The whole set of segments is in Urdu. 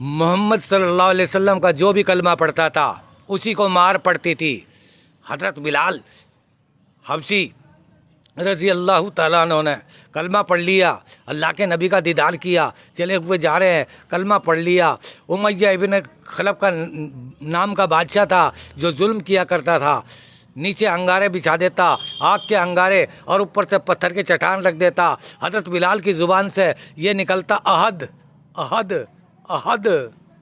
محمد صلی اللہ علیہ وسلم کا جو بھی کلمہ پڑھتا تھا اسی کو مار پڑتی تھی۔ حضرت بلال حبشی رضی اللہ تعالیٰ عنہ نے کلمہ پڑھ لیا، اللہ کے نبی کا دیدار کیا، چلے ہوئے جا رہے ہیں، کلمہ پڑھ لیا۔ امیہ ابن خلف کا نام کا بادشاہ تھا جو ظلم کیا کرتا تھا، نیچے انگارے بچھا دیتا، آگ کے انگارے، اور اوپر سے پتھر کے چٹان رکھ دیتا۔ حضرت بلال کی زبان سے یہ نکلتا، احد احد احد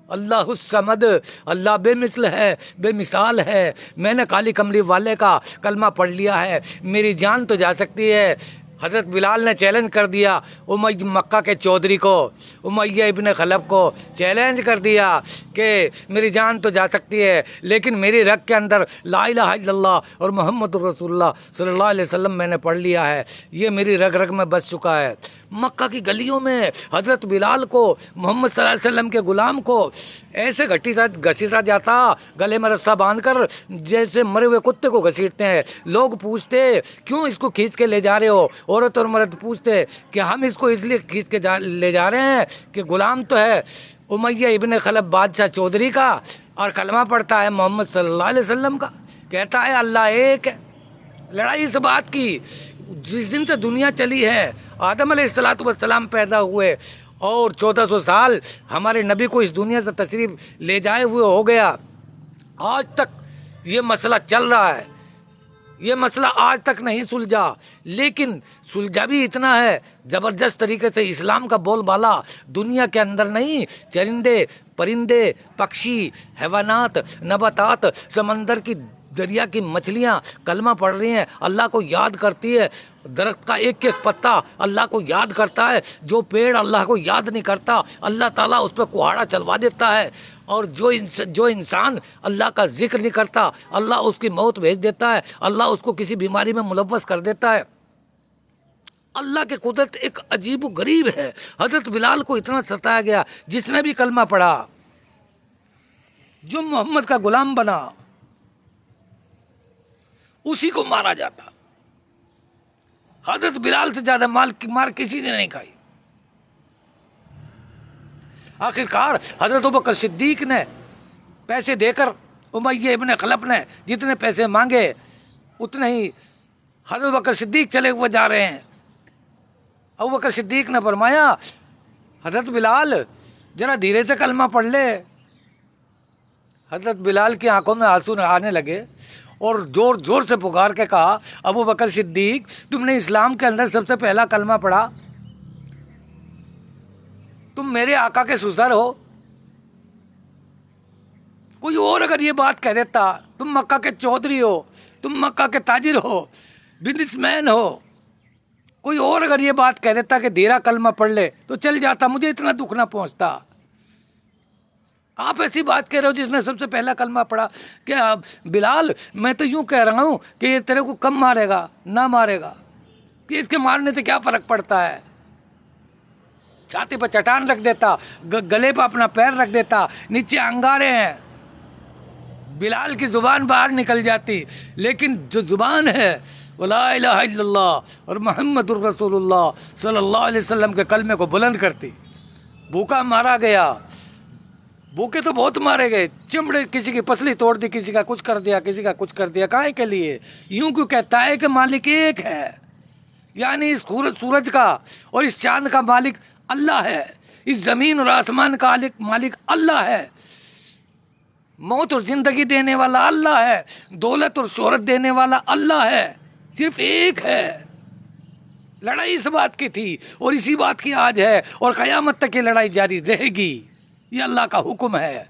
اللہ الصمد، اللہ بے مثل ہے، بے مثال ہے، میں نے کالی کملی والے کا کلمہ پڑھ لیا ہے، میری جان تو جا سکتی ہے۔ حضرت بلال نے چیلنج کر دیا مکہ کے چودھری کو، امیہ ابن خلف کو چیلنج کر دیا کہ میری جان تو جا سکتی ہے لیکن میری رگ کے اندر لا الہ الا اللہ اور محمد رسول اللہ صلی اللہ علیہ وسلم میں نے پڑھ لیا ہے، یہ میری رگ رگ میں بس چکا ہے۔ مکہ کی گلیوں میں حضرت بلال کو، محمد صلی اللہ علیہ وسلم کے غلام کو ایسے گھسیٹا جاتا، گلے میں رسہ باندھ کر جیسے مرے ہوئے کتے کو گھسیٹتے ہیں۔ لوگ پوچھتے کیوں اس کو کھینچ کے لے جا رہے ہو؟ عورت اور مرد پوچھتے کہ ہم اس کو اس لیے کھینچ کے لے جا رہے ہیں کہ غلام تو ہے امیہ ابن خلف بادشاہ چودھری کا، اور کلمہ پڑھتا ہے محمد صلی اللہ علیہ وسلم کا، کہتا ہے اللہ ایک ہے۔ لڑائی اس بات کی، جس دن سے دنیا چلی ہے، آدم علیہ السلام پیدا ہوئے اور 1400 سال ہمارے نبی کو اس دنیا سے تشریف لے جائے ہوئے ہو گیا، آج تک یہ مسئلہ چل رہا ہے، یہ مسئلہ آج تک نہیں سلجھا۔ لیکن سلجھا بھی اتنا ہے زبردست طریقے سے، اسلام کا بول بالا دنیا کے اندر نہیں، چرندے پرندے پکشی حیوانات نباتات سمندر کی دریا کی مچھلیاں کلمہ پڑھ رہی ہیں، اللہ کو یاد کرتی ہے۔ درخت کا ایک ایک پتا اللہ کو یاد کرتا ہے، جو پیڑ اللہ کو یاد نہیں کرتا اللہ تعالیٰ اس پہ کہاڑا چلوا دیتا ہے، اور جو انسان اللہ کا ذکر نہیں کرتا اللہ اس کی موت بھیج دیتا ہے، اللہ اس کو کسی بیماری میں ملوث کر دیتا ہے۔ اللہ کی قدرت ایک عجیب و غریب ہے۔ حضرت بلال کو اتنا ستایا گیا، جس نے بھی کلمہ پڑھا، جو محمد کا غلام بنا، اسی کو مارا جاتا۔ حضرت بلال سے زیادہ مار کسی نے نہیں کھائی۔ آخرکار حضرت ابوبکر صدیق نے پیسے دے کر، امیہ ابن خلف نے جتنے پیسے مانگے اتنے ہی حضرت ابوبکر صدیق چلے ہوئے جا رہے ہیں۔ ابوبکر صدیق نے فرمایا حضرت بلال ذرا دھیرے سے کلمہ پڑھ لے۔ حضرت بلال کی آنکھوں میں آنسو آنے لگے اور زور زور سے پکار کے کہا، ابوبکر صدیق تم نے اسلام کے اندر سب سے پہلا کلمہ پڑھا، تم میرے آقا کے سسر ہو، کوئی اور اگر یہ بات کہہ دیتا، تم مکہ کے چودھری ہو، تم مکہ کے تاجر ہو، بزنس مین ہو، کوئی اور اگر یہ بات کہہ دیتا کہ دھیرا کلمہ پڑھ لے تو چل جاتا، مجھے اتنا دکھ نہ پہنچتا۔ آپ ایسی بات کہہ رہے ہو جس نے سب سے پہلا کلمہ پڑھا کہ بلال میں تو یوں کہہ رہا ہوں کہ یہ تیرے کو کم مارے گا نہ مارے گا، کہ اس کے مارنے سے کیا فرق پڑتا ہے۔ چھاتی پہ چٹان رکھ دیتا، گلے پہ اپنا پیر رکھ دیتا، نیچے انگارے ہیں، بلال کی زبان باہر نکل جاتی، لیکن جو زبان ہے وہ لا الہ الا اللہ اور محمد الرسول اللہ صلی اللہ علیہ وسلم کے کلمے کو بلند کرتی۔ بھوکا مارا گیا، بھوکے تو بہت مارے گئے، چمڑے کسی کی پسلی توڑ دی، کسی کا کچھ کر دیا، کسی کا کچھ کر دیا، کائے کے لیے؟ یوں کیوں کہتا ہے کہ مالک ایک ہے، یعنی اس سورج کا اور اس چاند کا مالک اللہ ہے، اس زمین اور آسمان کا مالک اللہ ہے، موت اور زندگی دینے والا اللہ ہے، دولت اور شہرت دینے والا اللہ ہے، صرف ایک ہے۔ لڑائی اس بات کی تھی اور اسی بات کی آج ہے، اور قیامت تک یہ لڑائی جاری رہے گی، یہ اللہ کا حکم ہے۔